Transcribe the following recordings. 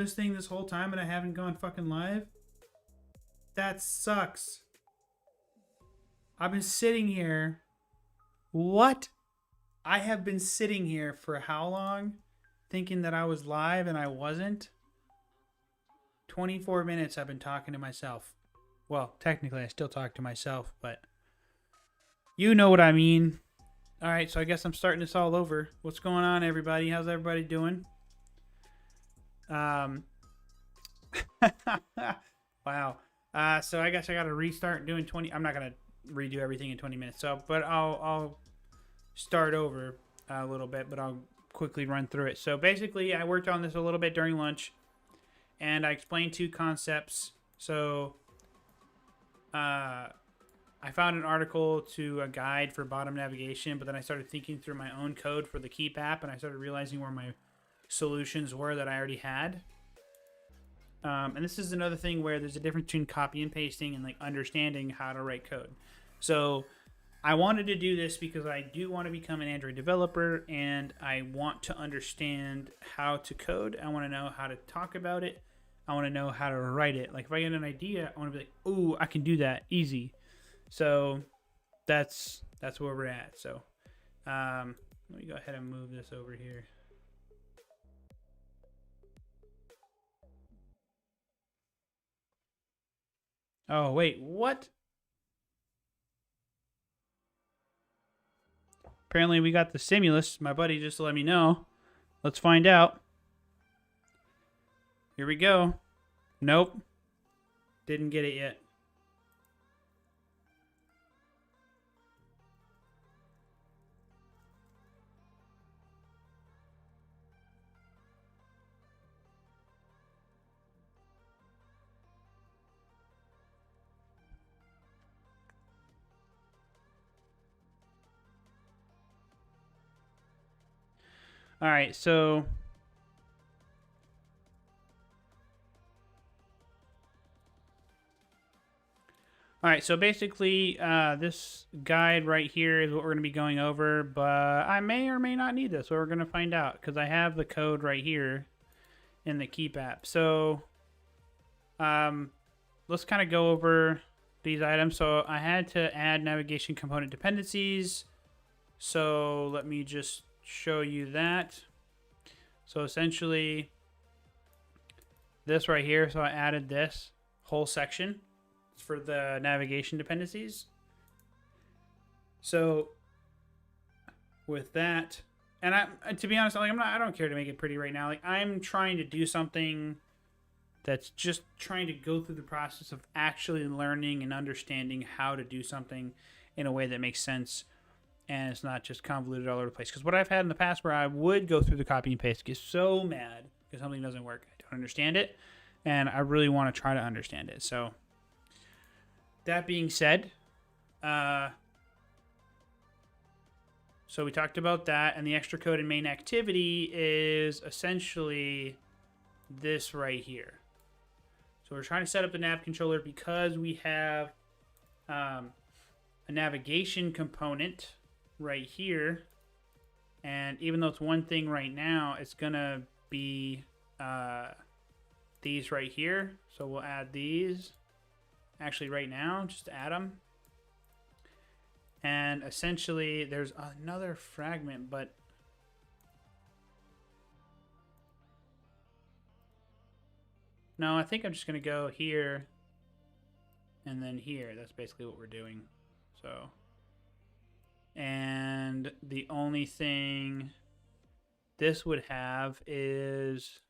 this thing this whole time and I haven't gone fucking live? That sucks. I've been sitting here. What? I have been sitting here for how long? Thinking that I was live and I wasn't? 24 minutes I've been talking to myself. Well, technically I still talk to myself, but you know what I mean. Alright, so I guess I'm starting this all over. What's going on, everybody? How's everybody doing? Wow. So I guess I gotta restart doing 20. I'm not gonna redo everything in 20 minutes. So, but I'll start over a little bit, but I'll quickly run through it. So basically, I worked on this a little bit during lunch, and I explained two concepts. So, I found an article to a guide for bottom navigation, but then I started thinking through my own code for the Keep app, and I started realizing where my solutions were that I already had. And this is another thing where there's a difference between copy and pasting and like understanding how to write code. So I wanted to do this because I do want to become an Android developer and I want to understand how to code. I want to know how to talk about it. I want to know how to write it. Like if I get an idea, I want to be like, ooh, I can do that easy. So that's where we're at. So let me go ahead and move this over here. Oh, wait, what? Apparently we got the stimulus. My buddy just let me know. Let's find out. Here we go. Nope. Didn't get it yet. All right, so basically, this guide right here is what we're going to be going over, but I may or may not need this, so we're going to find out, because I have the code right here in the Keep app. So, let's kind of go over these items. So, I had to add navigation component dependencies, so let me just show you that. So, essentially, this right here, so I added this whole section for the navigation dependencies. So with that, and to be honest, like I don't care to make it pretty right now. Like I'm trying to do something that's just trying to go through the process of actually learning and understanding how to do something in a way that makes sense and it's not just convoluted all over the place. Because what I've had in the past where I would go through the copy and paste, get so mad because something doesn't work, I don't understand it, and I really want to try to understand it. So that being said, so we talked about that, and the extra code and main activity is essentially this right here. So we're trying to set up the Nav Controller because we have a navigation component right here, and even though it's one thing right now, it's gonna be these right here. So we'll add these. Actually right now, just add them. And essentially there's another fragment, but no, I think I'm just gonna go here and then here. That's basically what we're doing. So, and the only thing this would have is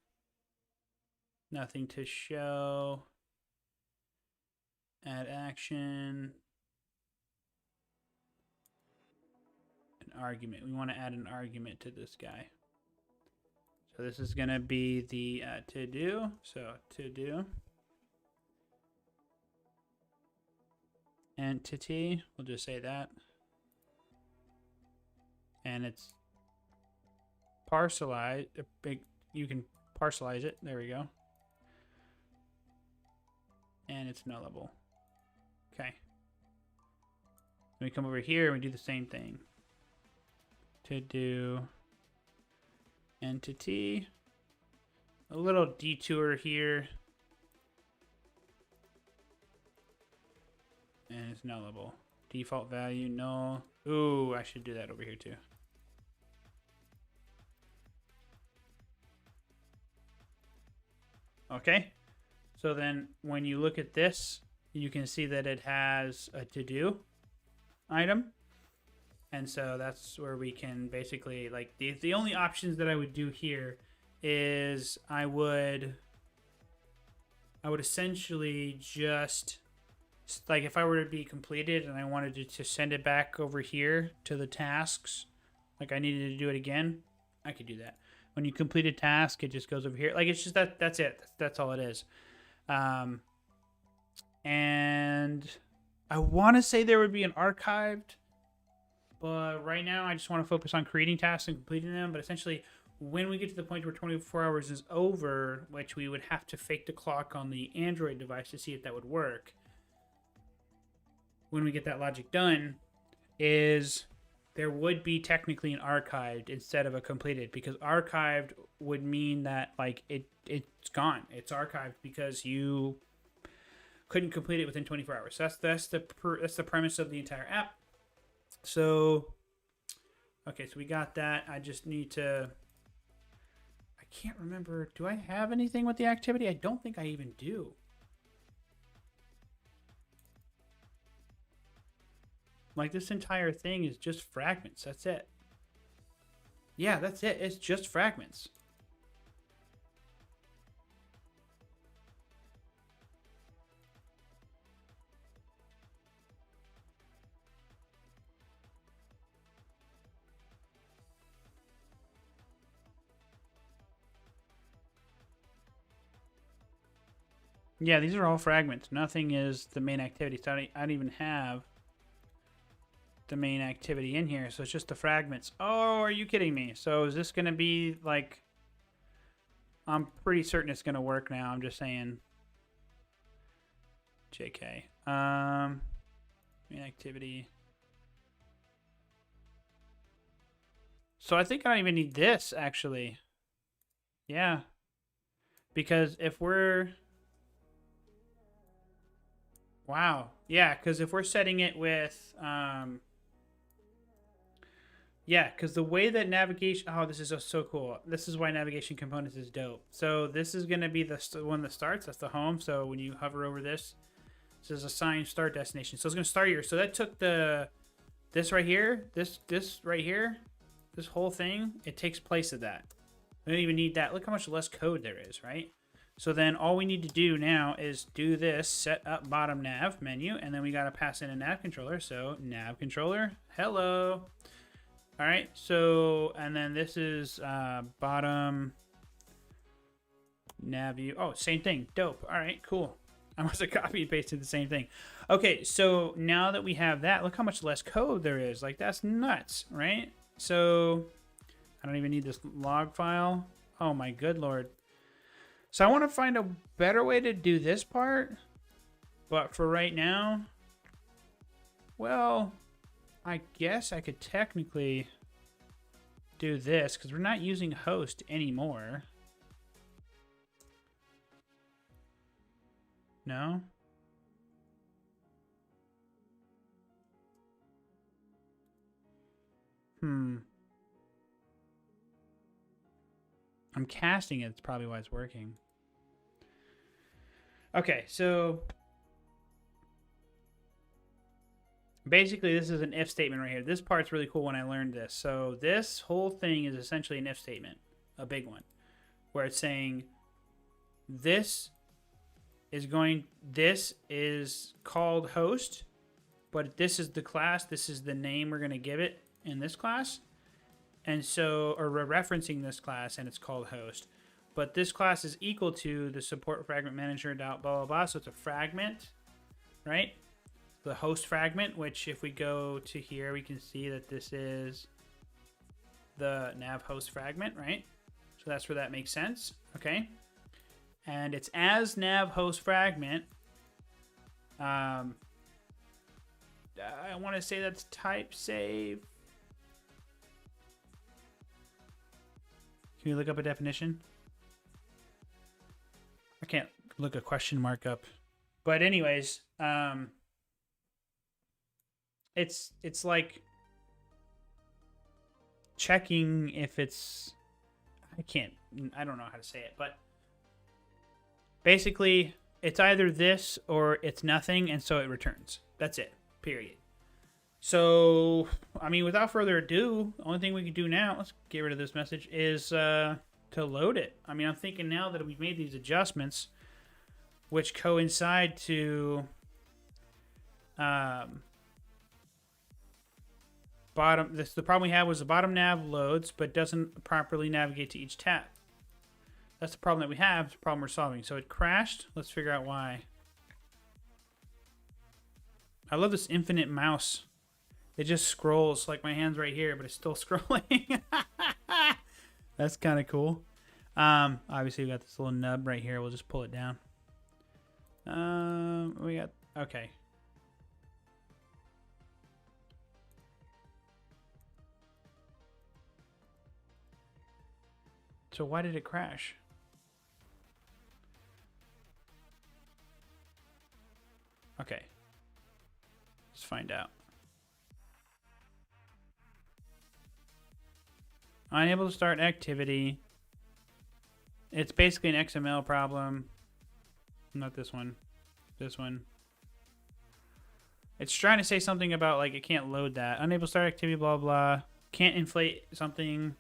nothing to show. Add action. An argument. We want to add an argument to this guy. So this is going to be the ToDo. So ToDo. Entity. We'll just say that. And it's parcelized. You can parcelize it. There we go. And it's nullable. Okay. Then we come over here and we do the same thing. To do entity a little detour here. And it's nullable. Default value, null. Ooh, I should do that over here too. Okay. So then when you look at this, you can see that it has a to-do item. And so that's where we can basically, like, the only options that I would do here is I would essentially just, like, if I were to be completed and I wanted to send it back over here to the tasks, like I needed to do it again, I could do that. When you complete a task, it just goes over here. Like, it's just that's it. That's all it is. And I want to say there would be an archived, but right now I just want to focus on creating tasks and completing them. But essentially, when we get to the point where 24 hours is over, which we would have to fake the clock on the Android device to see if that would work, when we get that logic done, is there would be technically an archived instead of a completed, because archived would mean that, like, it's gone. It's archived because you couldn't complete it within 24 hours. So that's the premise of the entire app. So, okay, so we got that. I just need to, I can't remember. Do I have anything with the activity? I don't think I even do. Like, this entire thing is just fragments. That's it. Yeah, that's it. It's just fragments. Yeah, these are all fragments. Nothing is the main activity. So I don't even have the main activity in here. So it's just the fragments. Oh, are you kidding me? So is this going to be like... I'm pretty certain it's going to work now. I'm just saying. JK. Main activity. So I think I don't even need this, actually. Yeah. Because if we're... Wow. Yeah, because if we're setting it with... Yeah, because the way that navigation... Oh, this is so cool. This is why navigation components is dope. So this is going to be the one that starts. That's the home. So when you hover over this, this is assign start destination. So it's going to start here. So that took this right here, this right here, this whole thing. It takes place of that. We don't even need that. Look how much less code there is, right? So then all we need to do now is do this, set up bottom nav menu, and then we got to pass in a nav controller. So nav controller, hello. All right, so, and then this is bottom nav view. Oh, same thing, dope. All right, cool. I must have copied and pasted the same thing. Okay, so now that we have that, look how much less code there is. Like, that's nuts, right? So I don't even need this log file. Oh my good Lord. So I want to find a better way to do this part, but for right now, well, I guess I could technically do this because we're not using host anymore. No? I'm casting it. It's probably why it's working. Okay, so basically this is an if statement right here. This part's really cool when I learned this. So this whole thing is essentially an if statement, a big one, where it's saying this is called host, but this is the class, this is the name we're going to give it in this class. And so, or we're referencing this class and it's called host. But this class is equal to the support fragment manager dot blah, blah, blah. So it's a fragment, right? The host fragment, which if we go to here, we can see that this is the nav host fragment, right? So that's where that makes sense, okay? And it's as nav host fragment. I want to say that's type save. Can you look up a definition? can't look a question mark up. But anyways, it's like checking if it's, I don't know how to say it, but basically it's either this or it's nothing, and so it returns. That's it, period. So, I mean, without further ado, the only thing we can do now, let's get rid of this message, is to load it. I mean, I'm thinking now that we've made these adjustments, which coincide to the problem we had was the bottom nav loads, but doesn't properly navigate to each tab. That's the problem that we have, it's the problem we're solving. So it crashed. Let's figure out why. I love this infinite mouse. It just scrolls, like my hand's right here, but it's still scrolling. That's kind of cool. Obviously, we got this little nub right here. We'll just pull it down. We got, okay. So why did it crash? Okay. Let's find out. Unable to start activity. It's basically an XML problem. Not this one. This one. It's trying to say something about, like, it can't load that. Unable to start activity, blah, blah. Can't inflate something.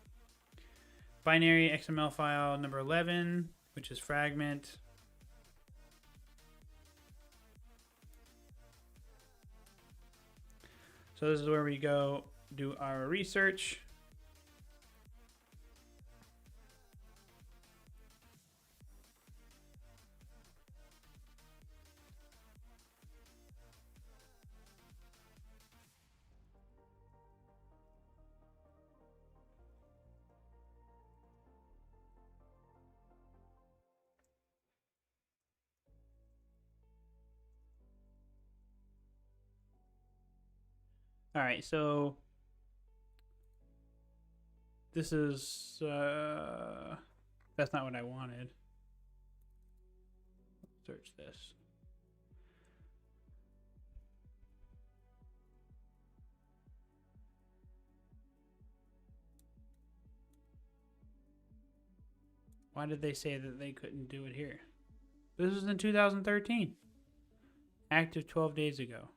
Binary XML file number 11, which is fragment. So this is where we go do our research. All right, so this is, that's not what I wanted. Search this. Why did they say that they couldn't do it here? This was in 2013. Active 12 days ago.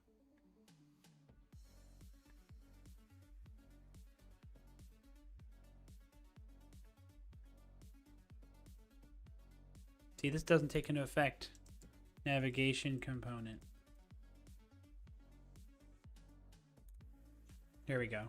See, this doesn't take into effect navigation component. There we go.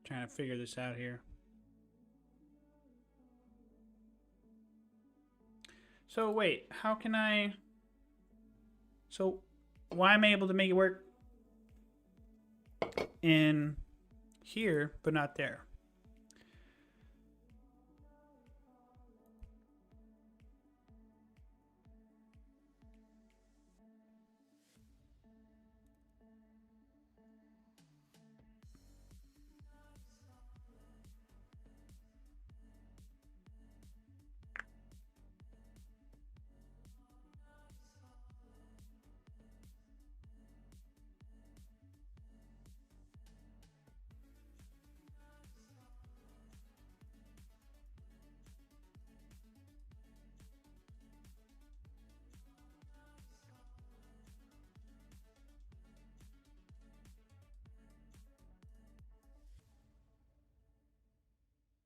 Trying to figure this out here. So wait, how can I... So why am I able to make it work in here, but not there?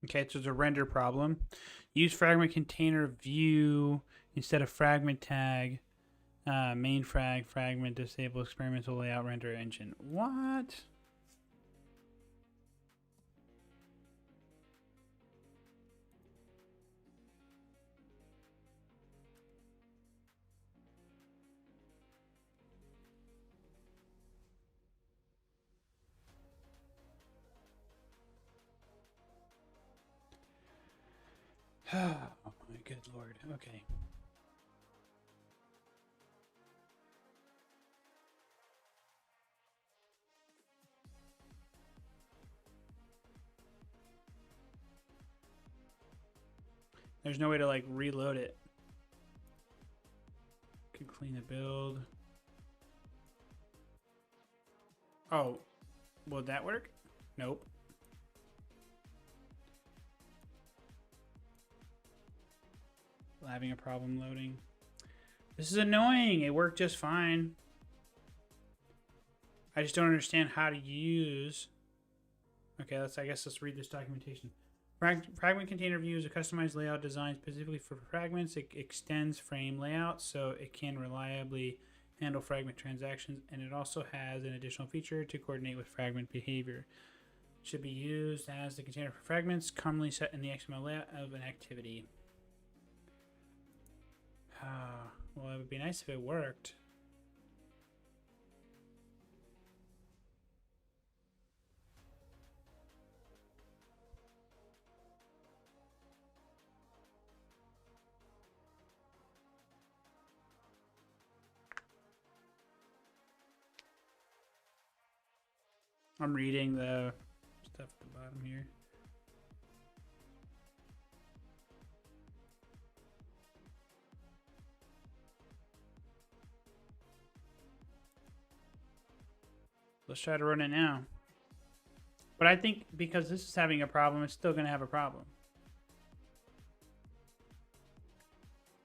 Okay, so it's a render problem. Use fragment container view instead of fragment tag. Main fragment disable experimental layout render engine. What? Oh my good lord. Okay. There's no way to like reload it. Can clean the build. Oh, will that work? Nope. Having a problem loading. This is annoying. It worked just fine. I just don't understand how to use. Okay, I guess let's read this documentation. Fragment container view is a customized layout designed specifically for fragments. It extends frame layout so it can reliably handle fragment transactions, and it also has an additional feature to coordinate with fragment behavior. It should be used as the container for fragments, commonly set in the XML layout of an activity. Well, it would be nice if it worked. I'm reading the stuff at the bottom here. Let's try to run it now. But I think because this is having a problem, it's still going to have a problem.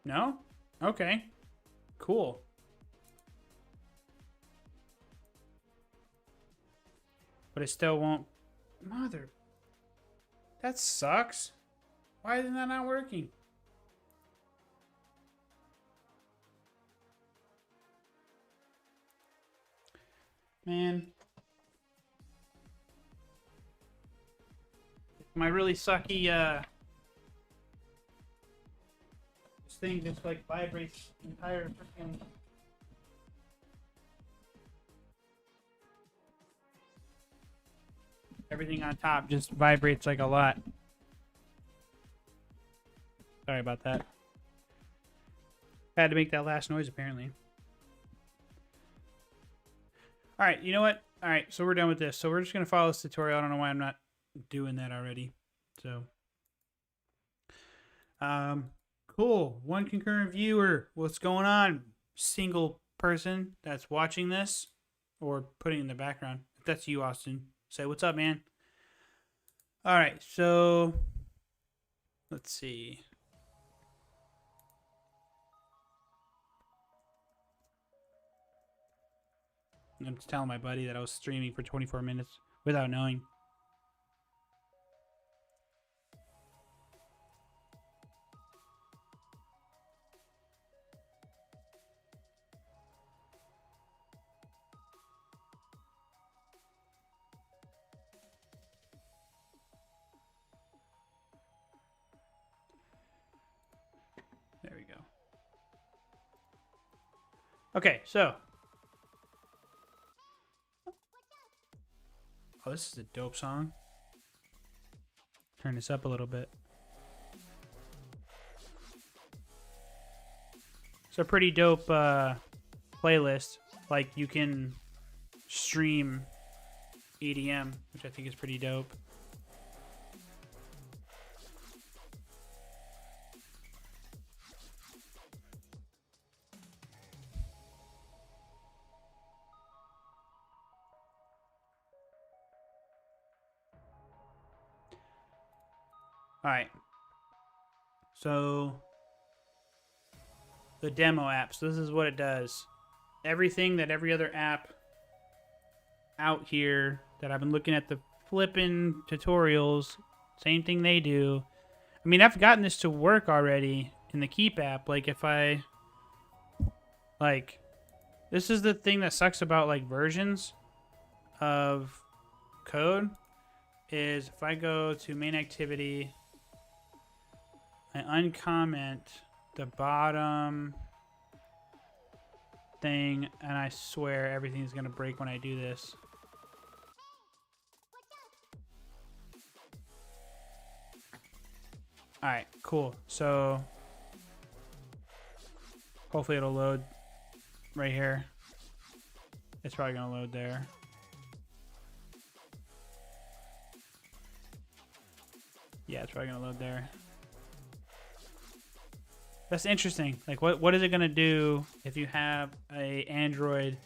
No? Okay. Cool. But it still won't. Mother. That sucks. Why isn't that not working? Man. My really sucky, this thing just like vibrates the entire freaking. Everything on top just vibrates like a lot. Sorry about that. Had to make that last noise apparently. Alright, you know what? Alright, so we're done with this. So we're just going to follow this tutorial. I don't know why I'm not doing that already. So, cool. One concurrent viewer. What's going on? Single person that's watching this or putting in the background. If that's you, Austin, say what's up, man. Alright, so let's see. I'm just telling my buddy that I was streaming for 24 minutes without knowing. There we go. Okay, so. Oh, this is a dope song. Turn this up a little bit. It's a pretty dope playlist. Like, you can stream EDM, which I think is pretty dope. Alright. So, the demo app. So this is what it does. Everything that every other app out here that I've been looking at the flipping tutorials, same thing they do. I mean, I've gotten this to work already in the Keep app. Like, if I... Like, this is the thing that sucks about, like, versions of code. Is if I go to main activity... I uncomment the bottom thing, and I swear everything's going to break when I do this. Alright, cool. cool. So hopefully it'll load right here. It's probably gonna load there. Yeah, it's probably gonna load there. That's interesting. Like, what is it gonna do if you have a Android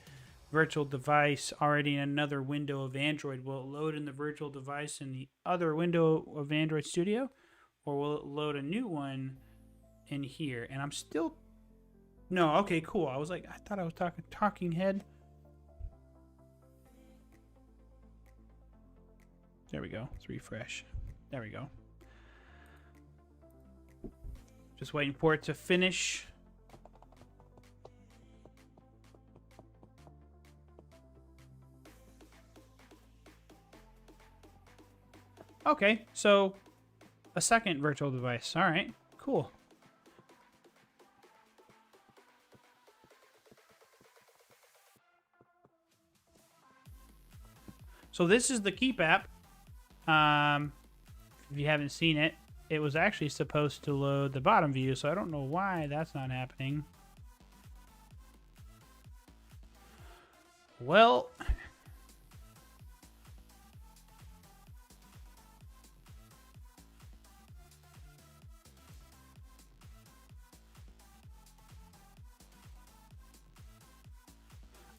virtual device already in another window of Android? Will it load in the virtual device in the other window of Android Studio, or will it load a new one in here? And I'm still no. Okay, cool. I was like, I thought I was talking head. There we go. Let's refresh. There we go. Just waiting for it to finish. Okay, so a second virtual device. All right, cool. So this is the Keep app. If you haven't seen it, it was actually supposed to load the bottom view, so I don't know why that's not happening. Well,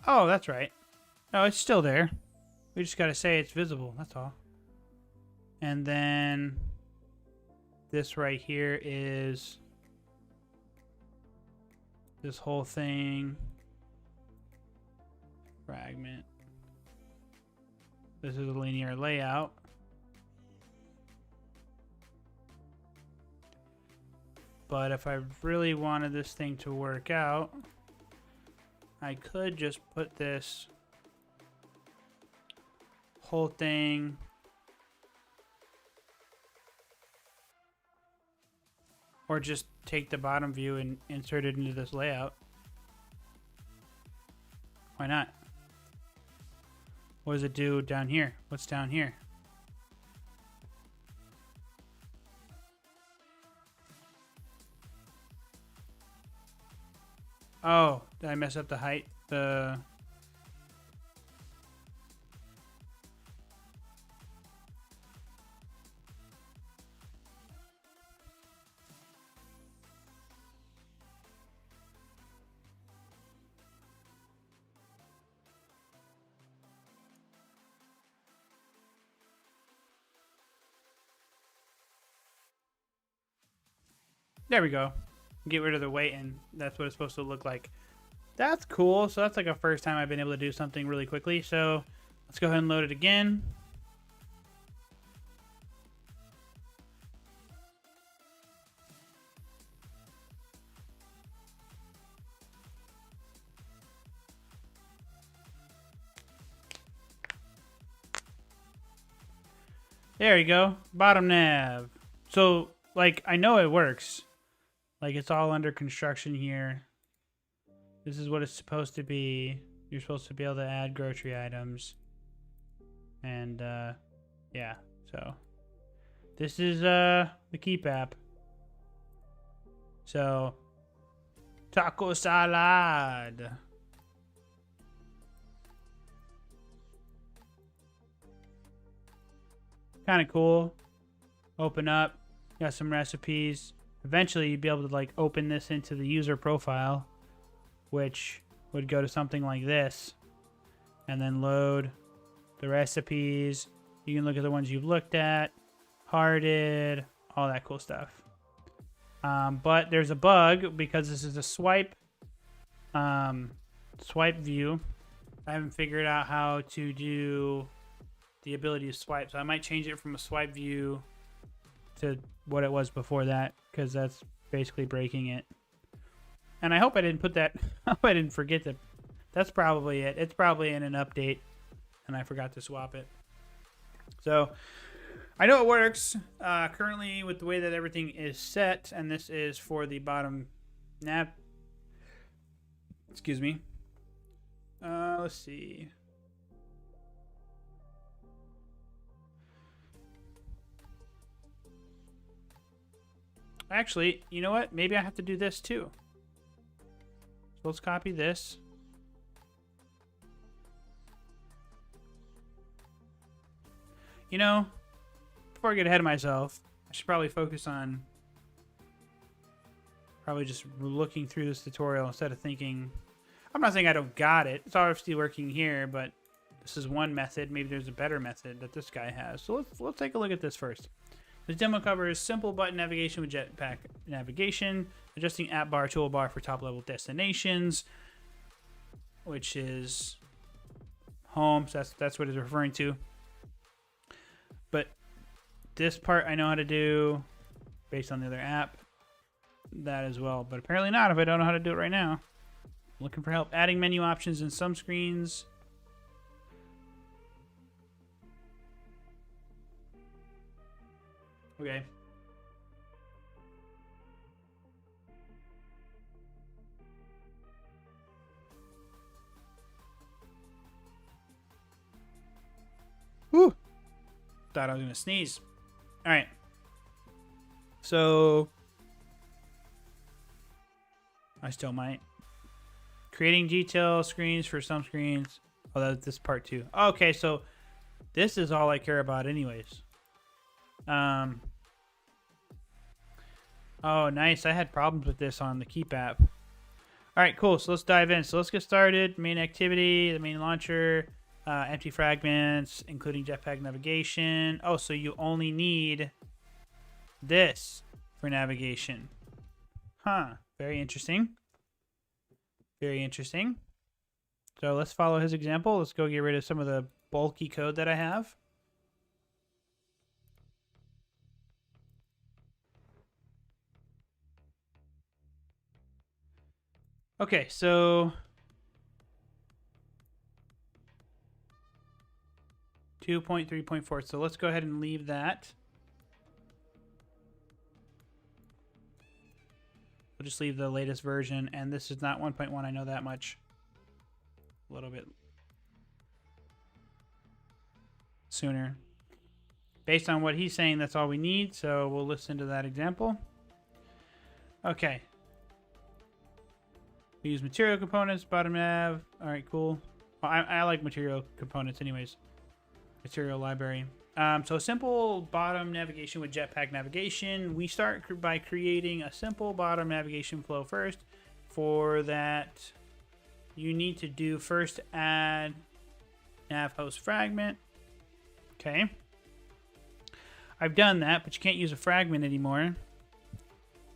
oh, that's right. No, it's still there. We just gotta say it's visible, that's all. And then this right here is this whole thing. Fragment. This is a linear layout. But if I really wanted this thing to work out, I could just put this whole thing or just take the bottom view and insert it into this layout. Why not? What does it do down here? What's down here? Oh, did I mess up the height? There we go. Get rid of the weight, and that's what it's supposed to look like. That's cool. So that's like a first time I've been able to do something really quickly. So let's go ahead and load it again. There you go. Bottom nav. So, like, I know it works. Like, it's all under construction here. This is what it's supposed to be. You're supposed to be able to add grocery items. And, yeah. So, this is, the Keep app. So, taco salad. Kind of cool. Open up. Got some recipes. Eventually, you'd be able to like open this into the user profile, which would go to something like this, and then load the recipes. You can look at the ones you've looked at, hearted, all that cool stuff. But there's a bug because this is a swipe view. I haven't figured out how to do the ability to swipe, so I might change it from a swipe view to what it was before that, because that's basically breaking it. And I hope I didn't put that. I hope I didn't forget that. That's probably it. It's probably in an update, and I forgot to swap it. So I know it works currently with the way that everything is set, and this is for the bottom nav. Excuse me. Let's see. Actually, you know what? Maybe I have to do this too. So let's copy this. You know, before I get ahead of myself, I should probably focus on just looking through this tutorial instead of thinking. I'm not saying I don't got it. It's obviously working here, but this is one method. Maybe there's a better method that this guy has. So let's take a look at this first. This demo covers simple button navigation with JetPack navigation, adjusting app bar toolbar for top level destinations, which is home. So that's what it's referring to. But this part I know how to do based on the other app. That as well, but apparently not if I don't know how to do it right now. Looking for help adding menu options in some screens. Okay. Whew. Thought I was gonna sneeze. All right. So I still might. Creating detail screens for some screens. Oh, that's this part too. Okay, so this is all I care about anyways. Oh, nice. I had problems with this on the Keep app. All right, cool. So let's dive in. So let's get started. Main activity, the main launcher, empty fragments, including JetPack navigation. Oh, so you only need this for navigation. Huh. Very interesting. Very interesting. So let's follow his example. Let's go get rid of some of the bulky code that I have. Okay, so 2.3.4. So let's go ahead and leave that. We'll just leave the latest version, and this is not 1.1. I know that much. A little bit sooner. Based on what he's saying, that's all we need, so we'll listen to that example. Okay. We use material components, bottom nav. All right, cool. Well, I like material components anyways. Material library. So simple bottom navigation with JetPack navigation. We start by creating a simple bottom navigation flow first. For that, you need to do first add Nav Host Fragment. Okay. I've done that, but you can't use a fragment anymore.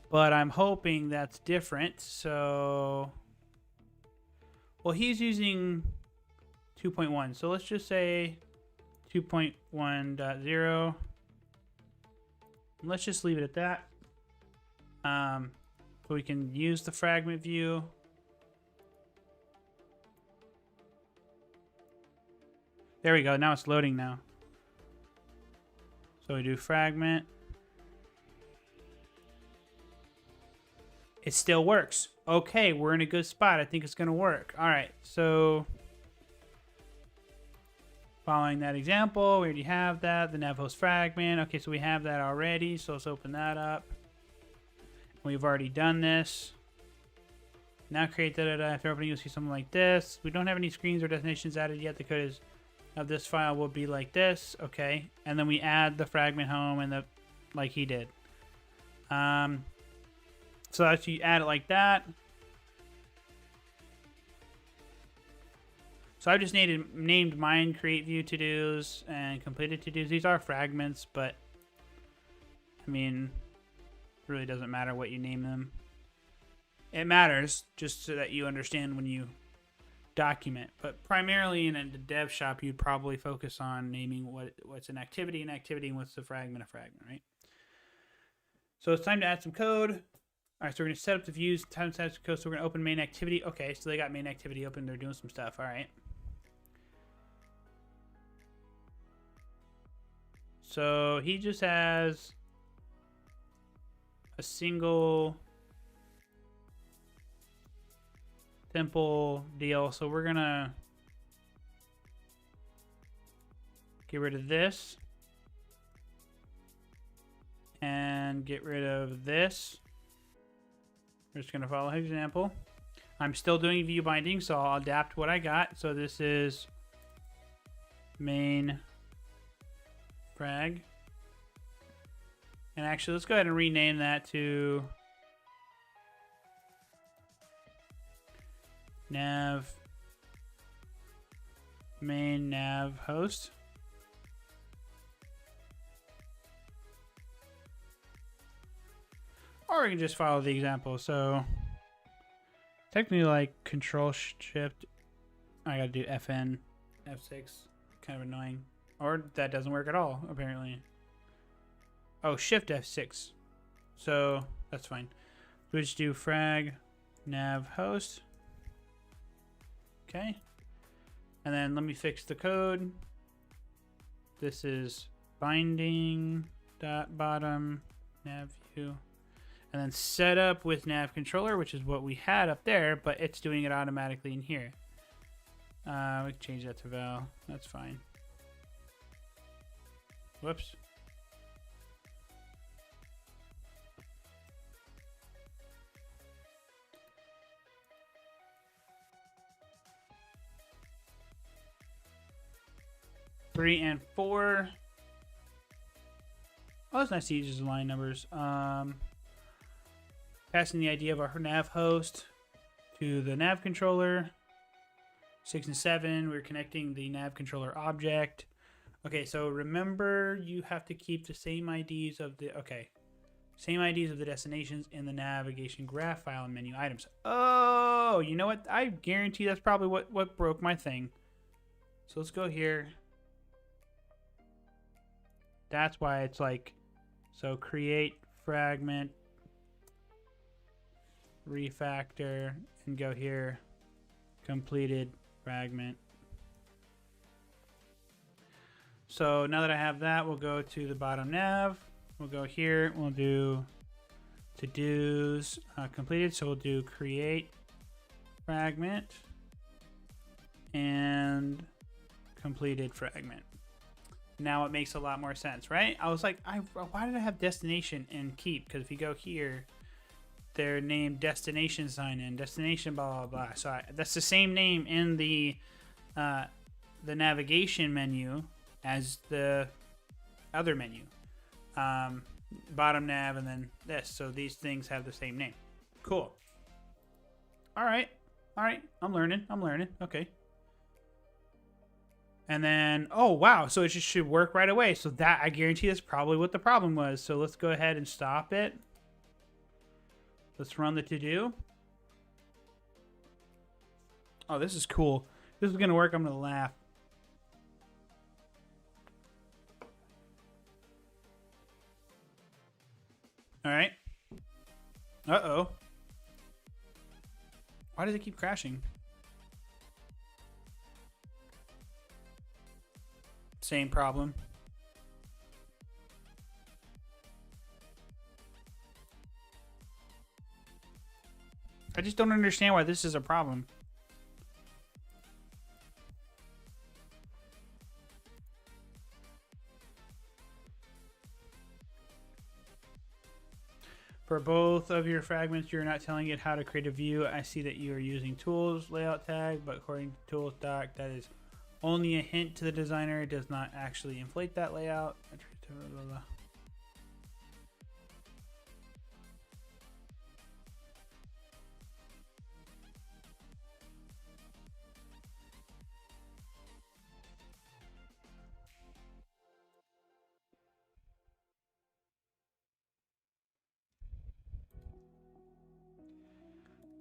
But I'm hoping that's different. So, well, he's using 2.1. So let's just say 2.1.0. Let's just leave it at that. So we can use the fragment view. There we go. Now it's loading now. So we do fragment. It still works. Okay, we're in a good spot. I think it's going to work. All right, so following that example, we already have that, the Nav Host Fragment. Okay, so we have that already, so let's open that up. We've already done this. Now create after opening, you'll see something like this. We don't have any screens or destinations added yet. The code of this file will be like this. Okay, and then we add the fragment home and like he did. So that's you add it like that. So I've just named mine create view to-dos and completed to-dos. These are fragments, but I mean, it really doesn't matter what you name them. It matters just so that you understand when you document. But primarily in a dev shop, you'd probably focus on naming what's an activity, and what's the fragment, right? So it's time to add some code. All right, so we're going to set up the views, time to set up the code. So we're going to open main activity. Okay, so they got main activity open. They're doing some stuff. All right. So he just has a single simple deal. So we're going to get rid of this and get rid of this. We're just going to follow his example. I'm still doing view binding, so I'll adapt what I got. So this is main frag. And actually, let's go ahead and rename that to nav main nav host. Or we can just follow the example. So technically, like Control Shift, I gotta do FN F6. Kind of annoying. Or that doesn't work at all, apparently. Oh, Shift F6. So that's fine. We just do frag nav host. Okay. And then let me fix the code. This is binding dot bottom nav view. And then set up with Nav Controller, which is what we had up there, but it's doing it automatically in here. We can change that to val. That's fine. Whoops. Three and 4. Oh, it's nice to use the line numbers. Passing the idea of our nav host to the nav controller. 6 and 7, we're connecting the nav controller object. Okay, so remember you have to keep the same IDs of the same IDs of the destinations in the navigation graph file and menu items. Oh, you know what? I guarantee that's probably what broke my thing. So let's go here. That's why it's like, so create fragment, refactor, and go here, completed fragment. So now that I have that, we'll go to the bottom nav. We'll go here, we'll do to-dos completed. So we'll do create fragment and completed fragment. Now it makes a lot more sense, right? I was like, why did I have destination and keep? Because if you go here, they're named destination sign in, destination blah blah blah. So that's the same name in the navigation menu as the other menu, bottom nav, and then this. So these things have the same name. Cool. All right, I'm learning. Okay. And then, oh wow, so it just should work right away. So that, I guarantee that's probably what the problem was. So let's go ahead and stop it. Let's run the to-do. Oh, this is cool. This is gonna work. I'm gonna laugh. All right. Uh-oh. Why does it keep crashing? Same problem. I just don't understand why this is a problem. For both of your fragments, you're not telling it how to create a view. I see that you are using tools layout tag, but according to tools doc, that is only a hint to the designer. It does not actually inflate that layout.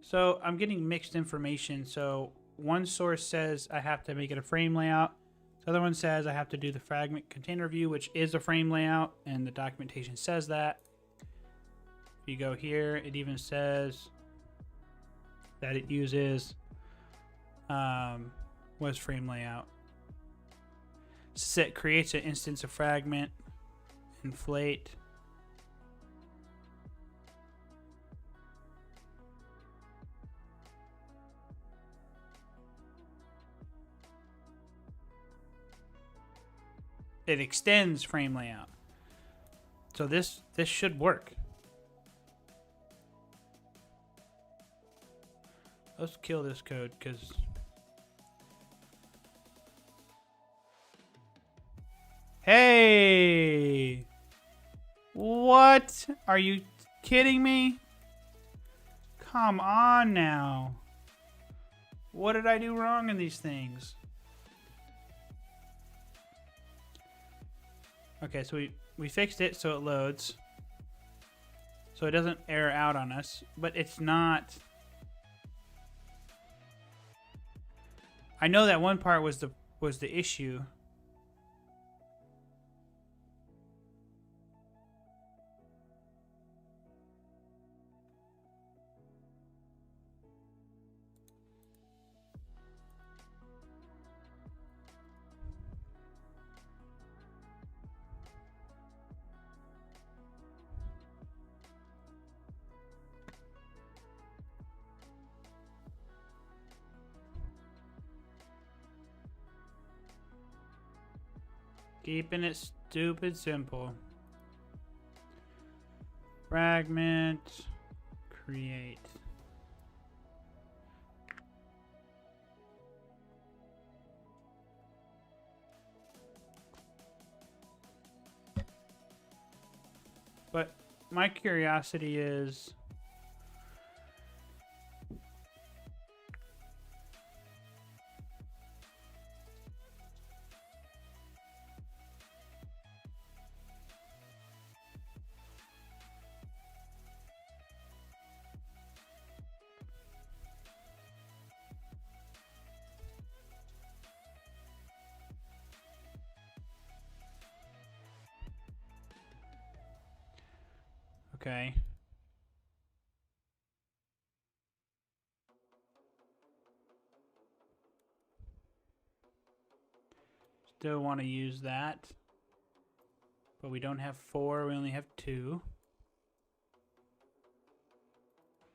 So I'm getting mixed information. So one source says I have to make it a frame layout. The other one says I have to do the fragment container view, which is a frame layout, and the documentation says that. If you go here, it even says that it uses was frame layout. Set creates an instance of fragment, inflate. It extends frame layout. So this should work. Let's kill this code, because... Hey! What? Are you kidding me? Come on now. What did I do wrong in these things? Okay, so we fixed it so it loads. So it doesn't error out on us, but it's not... I know that one part was the issue. Keeping it stupid simple. Fragment, create. But my curiosity is... Okay. Still want to use that. But we don't have 4, we only have 2.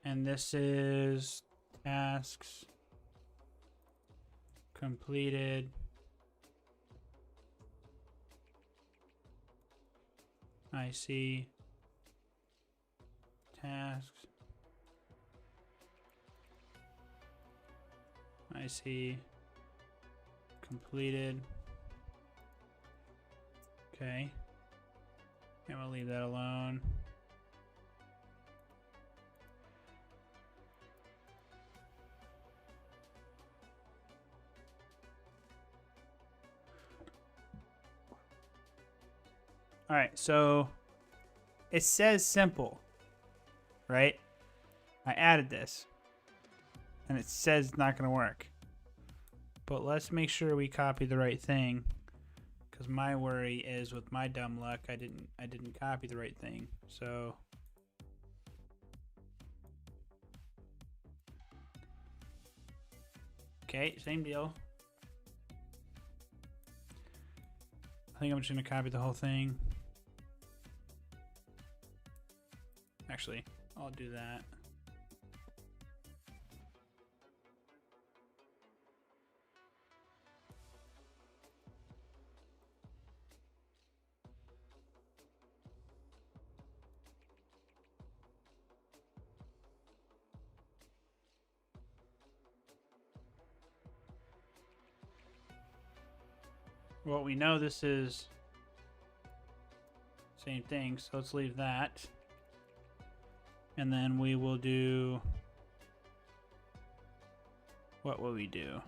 And this is tasks completed. I see. Tasks. I see. Completed. Okay. And we'll leave that alone. All right, so it says simple, right? I added this, and it says it's not going to work. But let's make sure we copy the right thing, because my worry is with my dumb luck, I didn't copy the right thing. So okay, same deal. I think I'm just going to copy the whole thing. Actually, I'll do that. Well, we know this is same thing, so let's leave that. And then we will do, what will we do?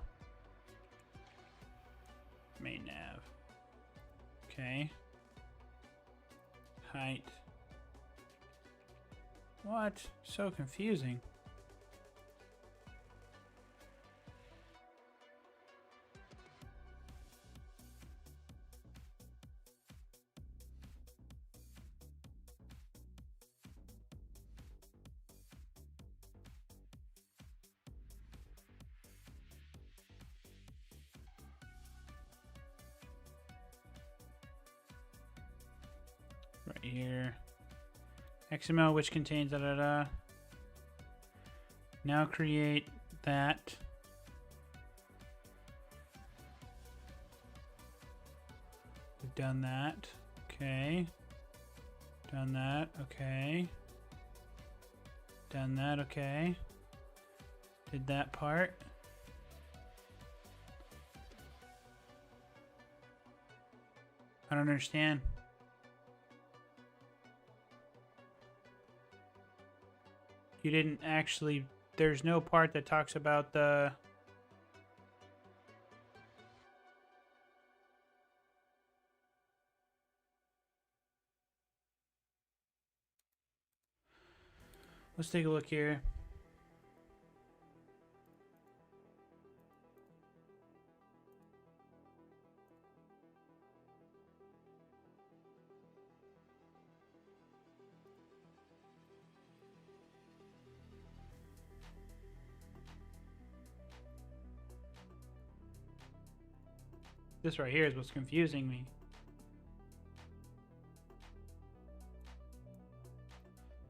Main nav. Okay. Height. What? So confusing. Right here. XML which contains da. Now create that. We've done that. Okay. Done that, okay. Done that, okay. Did that part. I don't understand. You didn't actually... There's no part that talks about the... Let's take a look here. This right here is what's confusing me.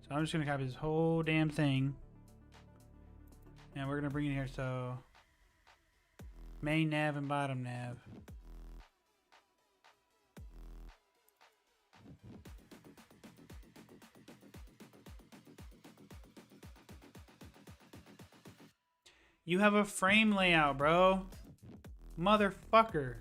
So I'm just going to copy this whole damn thing. And we're going to bring it here. So main nav and bottom nav. You have a frame layout, bro. Motherfucker.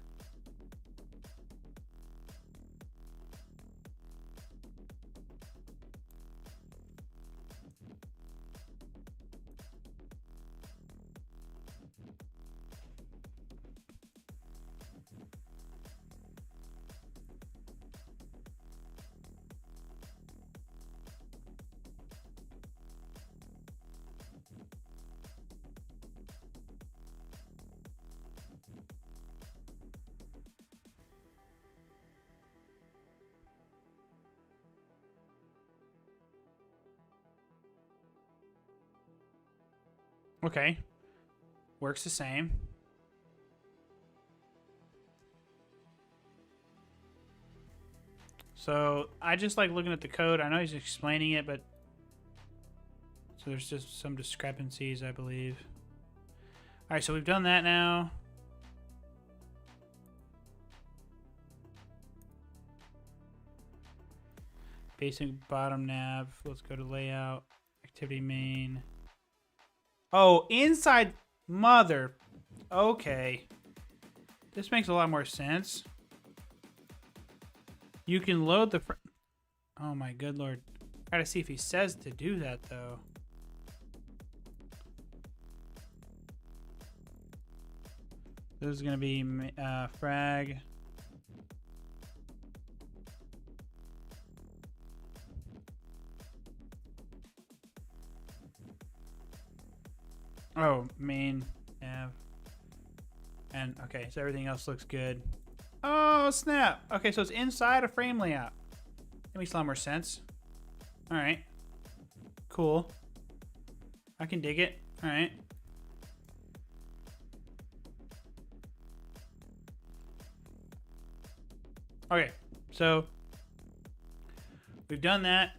Okay. Works the same. So I just like looking at the code. I know he's explaining it, but so there's just some discrepancies, I believe. All right, so we've done that now. Basic bottom nav. Let's go to layout, activity main. Oh, inside mother. Okay. This makes a lot more sense. You can load the... Oh my good lord. Gotta see if he says to do that though. This is gonna be frag. Oh, main nav. And okay, so everything else looks good. Oh, snap. Okay, so it's inside a frame layout. That makes a lot more sense. All right. Cool. I can dig it. All right. Okay, so we've done that.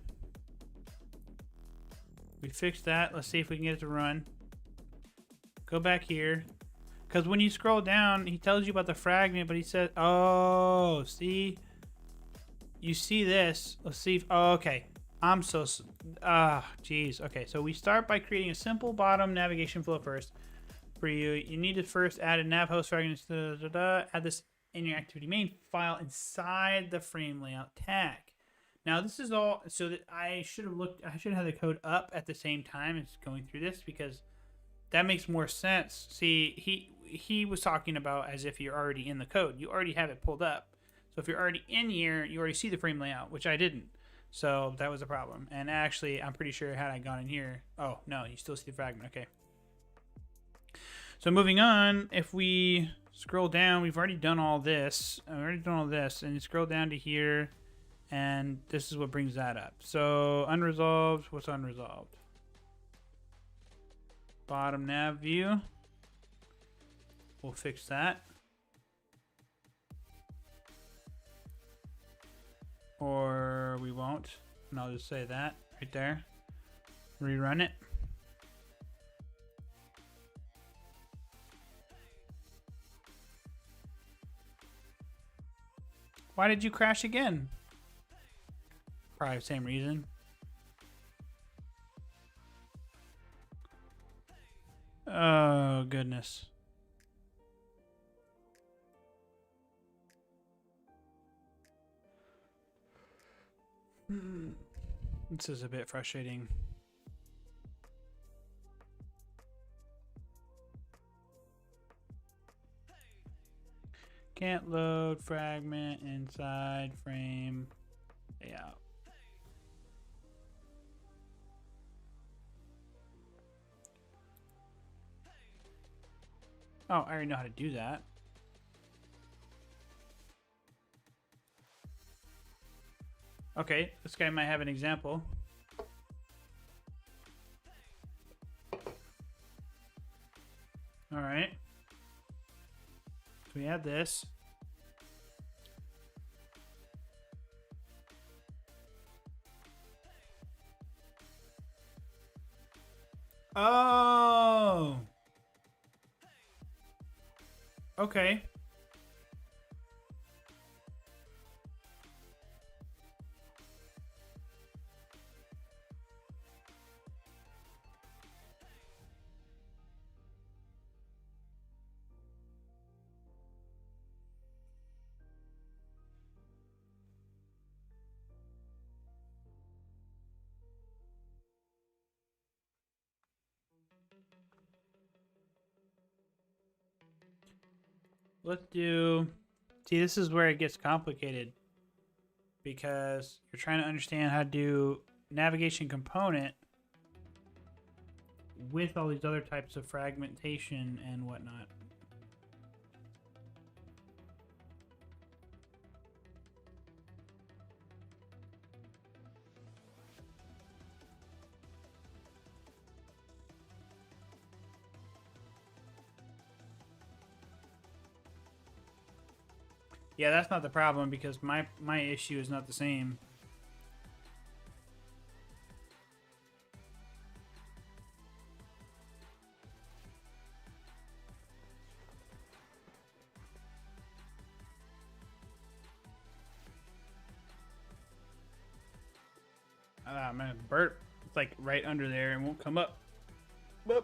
We fixed that. Let's see if we can get it to run. Go back here. Because when you scroll down, he tells you about the fragment, but he says, oh, see? You see this. Let's see if, oh, okay. I'm so, geez. Okay, so we start by creating a simple bottom navigation flow first. For you, you need to first add a Nav Host Fragment, add this in your activity main file inside the frame layout tag. Now this is all, so that I should have had the code up at the same time as going through this, because that makes more sense. See, he was talking about as if you're already in the code. You already have it pulled up. So if you're already in here, you already see the frame layout, which I didn't. So that was a problem. And actually, I'm pretty sure had I gone in here, oh no, you still see the fragment, okay. So moving on, if we scroll down, we've already done all this. And you scroll down to here, and this is what brings that up. So unresolved, what's unresolved? Bottom nav view. We'll fix that. Or we won't. And I'll just say that right there. Rerun it. Why did you crash again? Probably the same reason. Oh, goodness. This is a bit frustrating. Can't load fragment inside frame layout. Oh, I already know how to do that. Okay, this guy might have an example. All right. So we have this. Oh. Okay. Let's do... See, this is where it gets complicated. Because you're trying to understand how to do navigation component with all these other types of fragmentation and whatnot. Yeah, that's not the problem because my issue is not the same. Ah, man, burp. It's like right under there and won't come up. Boop.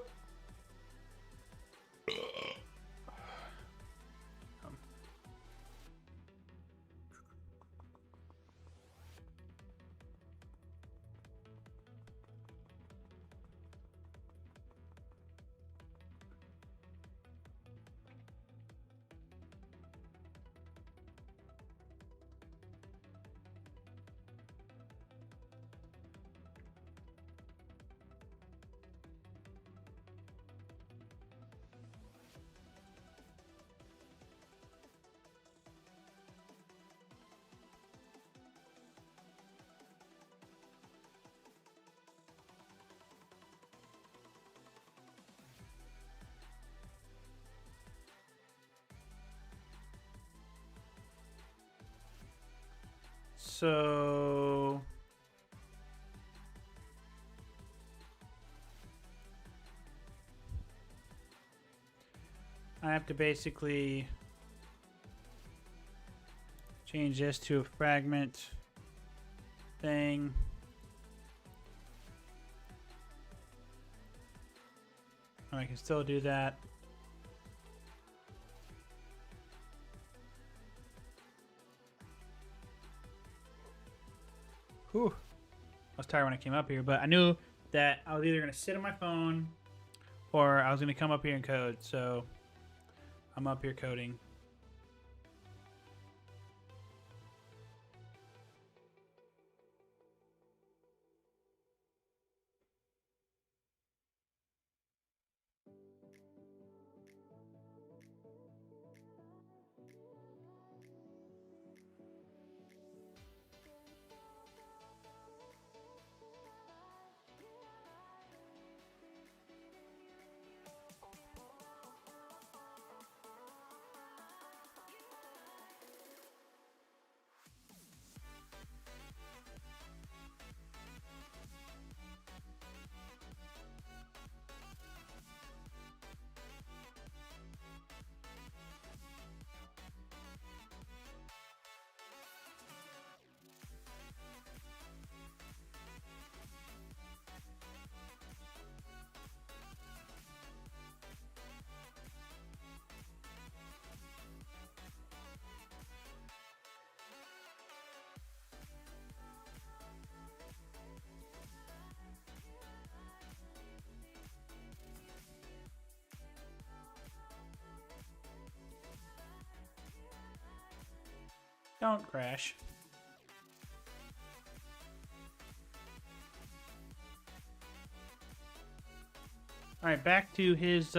So I have to basically change this to a fragment thing. And I can still do that. Whew. I was tired when I came up here, but I knew that I was either going to sit on my phone or I was going to come up here and code. So I'm up here coding. Don't crash. All right, back to his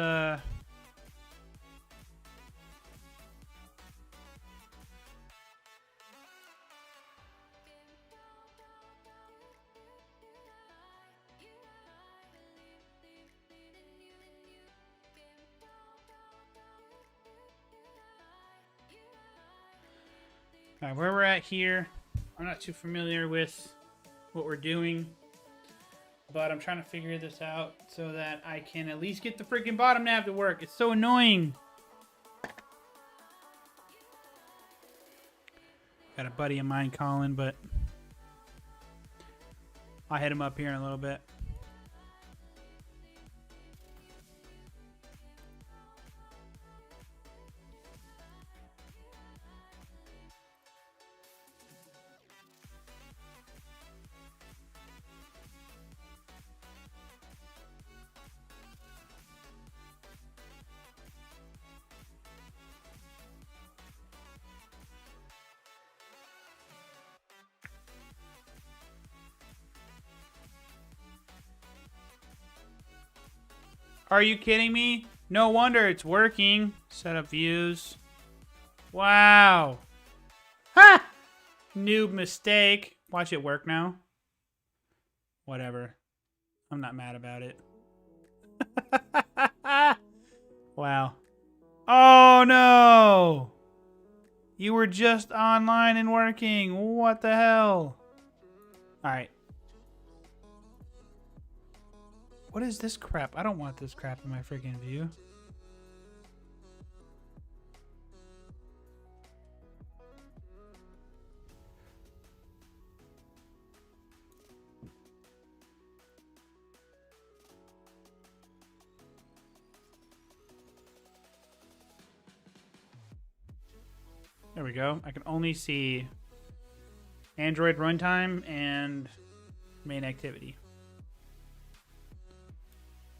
all right, where we're at here. I'm not too familiar with what we're doing, but I'm trying to figure this out so that I can at least get the freaking bottom nav to work. It's so annoying. Got a buddy of mine calling, but I'll hit him up here in a little bit. Are you kidding me? No wonder it's working. Set up views. Wow. Ha! Noob mistake. Watch it work now. Whatever. I'm not mad about it. Wow. Oh no! You were just online and working. What the hell? Alright. What is this crap? I don't want this crap in my freaking view. There we go. I can only see Android runtime and main activity.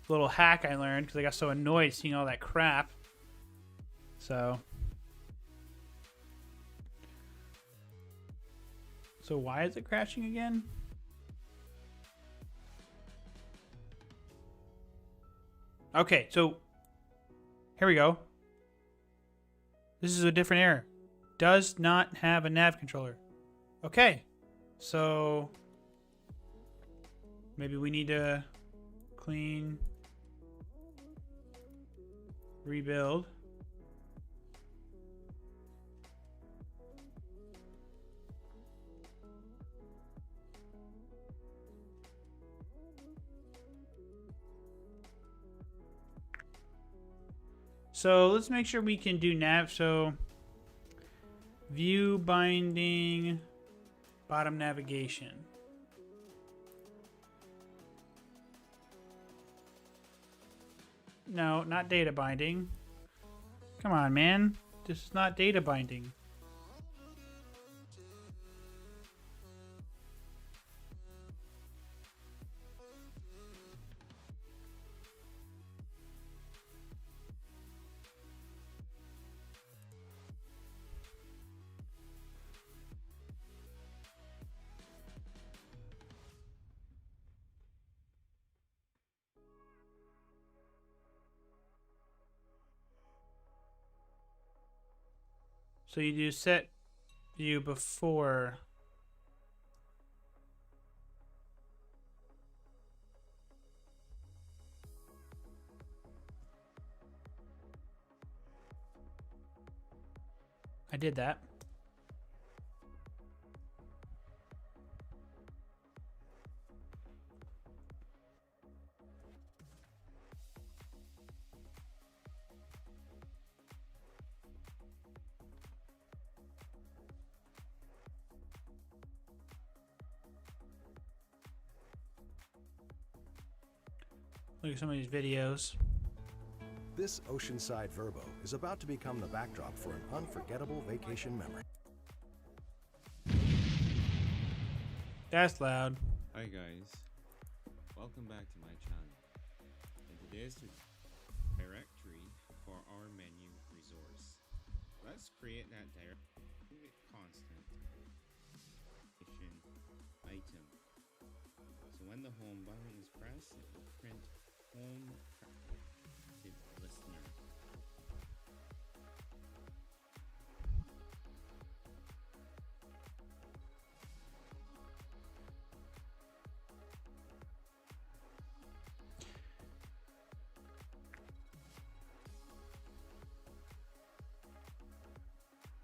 Little hack I learned because I got so annoyed seeing all that crap. So why is it crashing again? Okay, so here we go. This is a different error. Does not have a nav controller. Okay, so maybe we need to clean, rebuild. So let's make sure we can do nav. So view binding, bottom navigation. No, not data binding. Come on, man. This is not data binding. So you do set view before. I did that. Look at some of these videos. This oceanside Verbo is about to become the backdrop for an unforgettable vacation memory. That's loud. Hi guys, welcome back to my channel. In today's directory for our menu resource, let's create that directory private constant item. So when the home button is pressed, it will print home listener.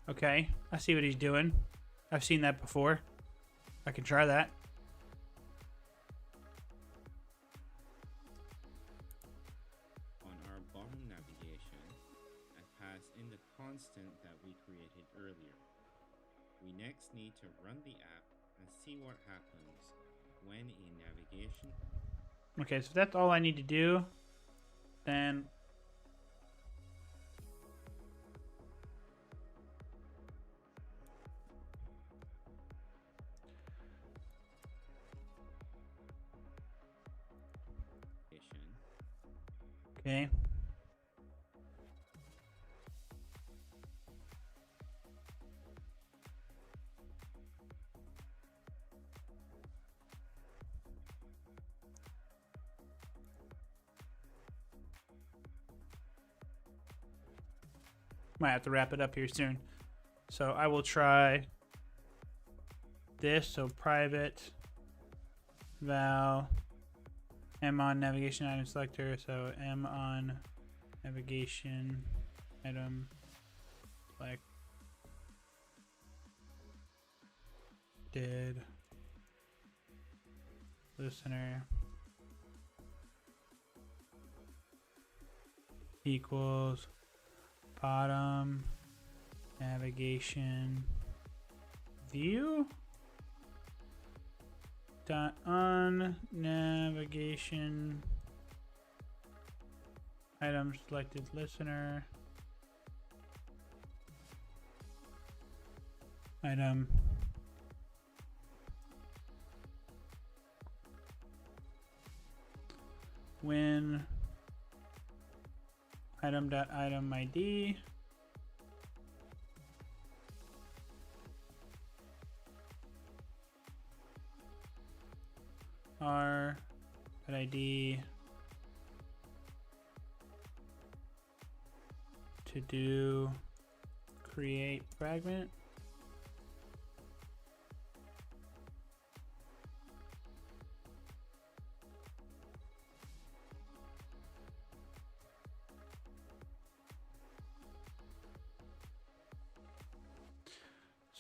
Okay, I see what he's doing. I've seen that before. I can try that. On our bottom navigation, I pass in the constant that we created earlier. We next need to run the app and see what happens when in navigation. Okay, so that's all I need to do. Then okay. Might have to wrap it up here soon. So I will try this. So private val M on navigation item selector. So M on navigation item selected listener equals bottom navigation view dot on navigation item selected listener item when item ID r ID to do create fragment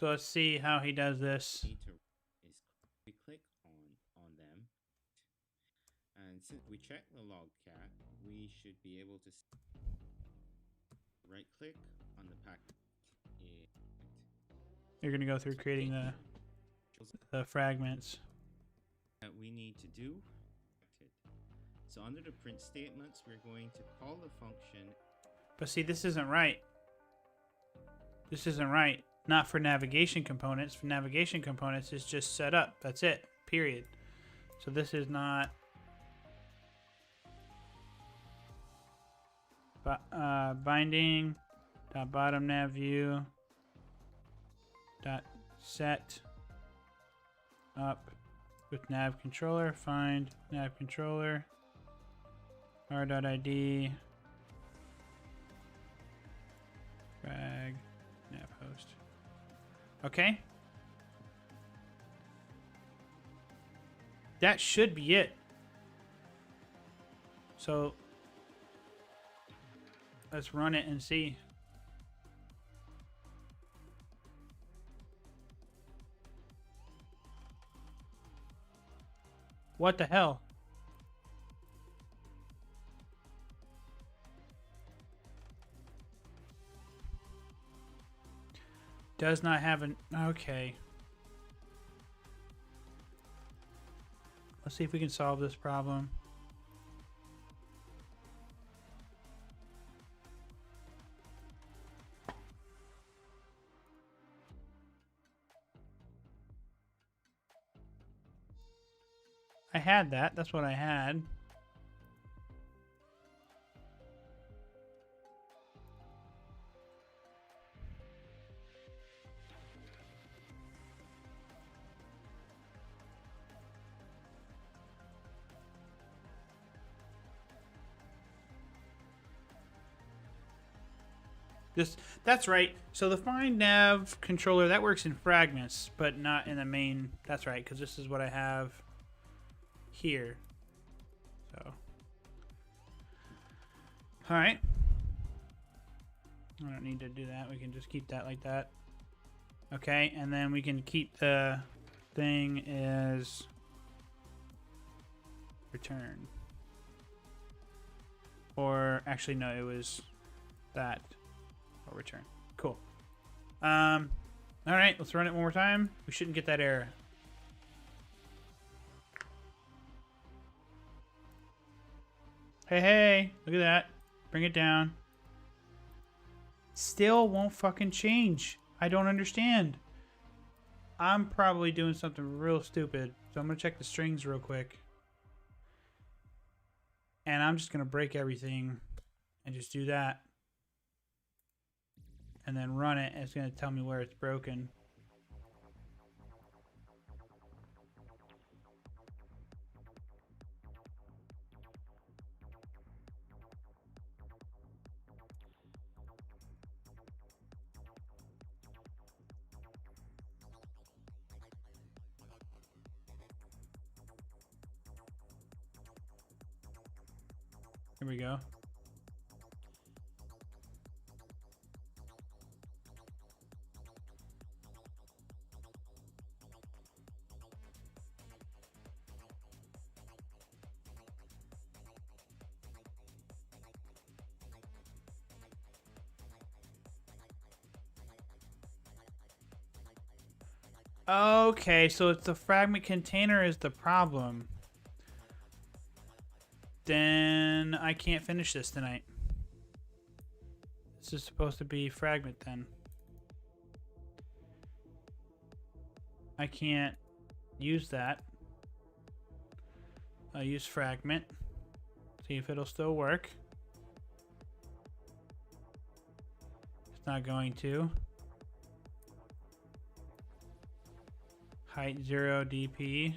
So let's see how he does this. We click on them, and since we check the logcat, we should be able to right click on the packet. You're gonna go through creating the fragments that we need to do. So under the print statements, we're going to call the function. But see, this isn't right. This isn't right. Not for navigation components. For navigation components, it's just set up. That's it. Period. So this is not. Binding dot bottom nav view dot set up with nav controller. Find nav controller. r.id frag nav host. Okay. That should be it. So let's run it and see. What the hell? Does not have an... Okay. Let's see if we can solve this problem. I had that. That's what I had. That's right. So the find nav controller that works in fragments, but not in the main. That's right, because this is what I have here. So, all right. I don't need to do that. We can just keep that like that. Okay, and then we can keep the thing as return. Or actually, no, it was that. Or return. Cool. All right, let's run it one more time. We shouldn't get that error. Hey, look at that. Bring it down. Still won't fucking change. I don't understand. I'm probably doing something real stupid. So I'm going to check the strings real quick. And I'm just going to break everything and just do that. And then run it. And it's going to tell me where it's broken. Here we go. Okay, so it's the fragment container is the problem. Then I can't finish this tonight. This is supposed to be fragment then. I can't use that. I'll use fragment. See if it'll still work. It's not going to. Height 0 dp.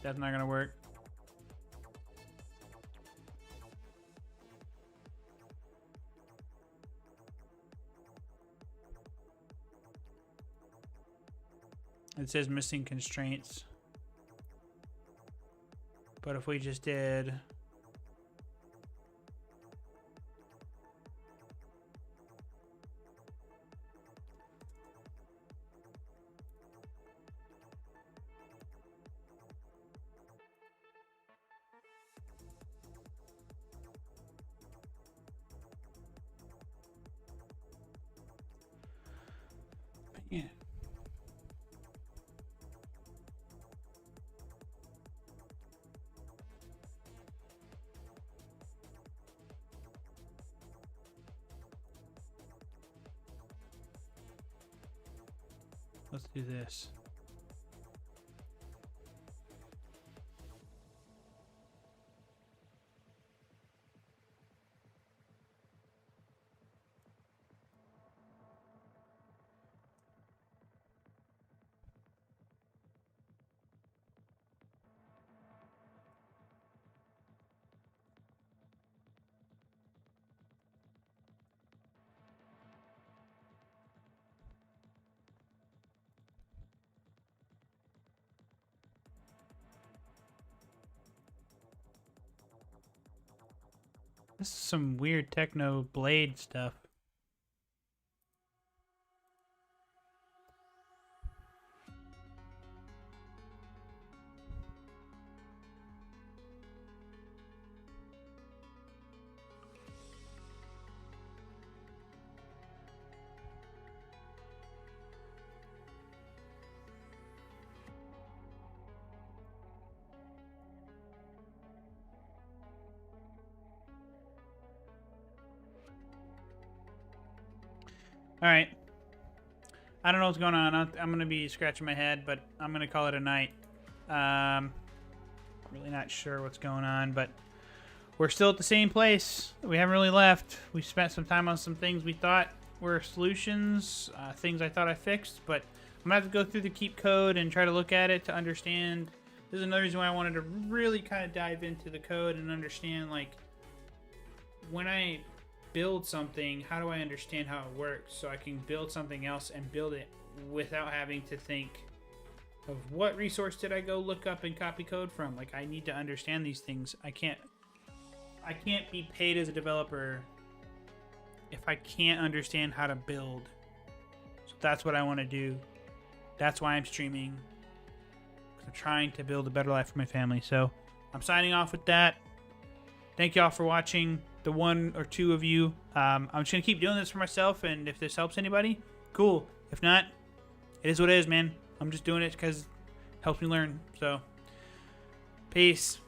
That's not gonna work. It says missing constraints. But if we just did yeah. Let's do this. This is some weird techno blade stuff. All right. I don't know what's going on. I'm going to be scratching my head, but I'm going to call it a night. Really not sure what's going on, but we're still at the same place. We haven't really left. We spent some time on some things we thought were solutions, things I thought I fixed, but I'm going to have to go through the keep code and try to look at it to understand. This is another reason why I wanted to really kind of dive into the code and understand, like, when I build something, how do I understand how it works so I can build something else and build it without having to think of what resource did I go look up and copy code from. Like, I need to understand these things. I can't be paid as a developer if I can't understand how to build. So that's what I want to do. That's why I'm streaming. I'm trying to build a better life for my family. So I'm signing off with that. Thank y'all for watching. The one or two of you. I'm just going to keep doing this for myself, and if this helps anybody, cool. If not, it is what it is, man. I'm just doing it because it helps me learn. So, peace.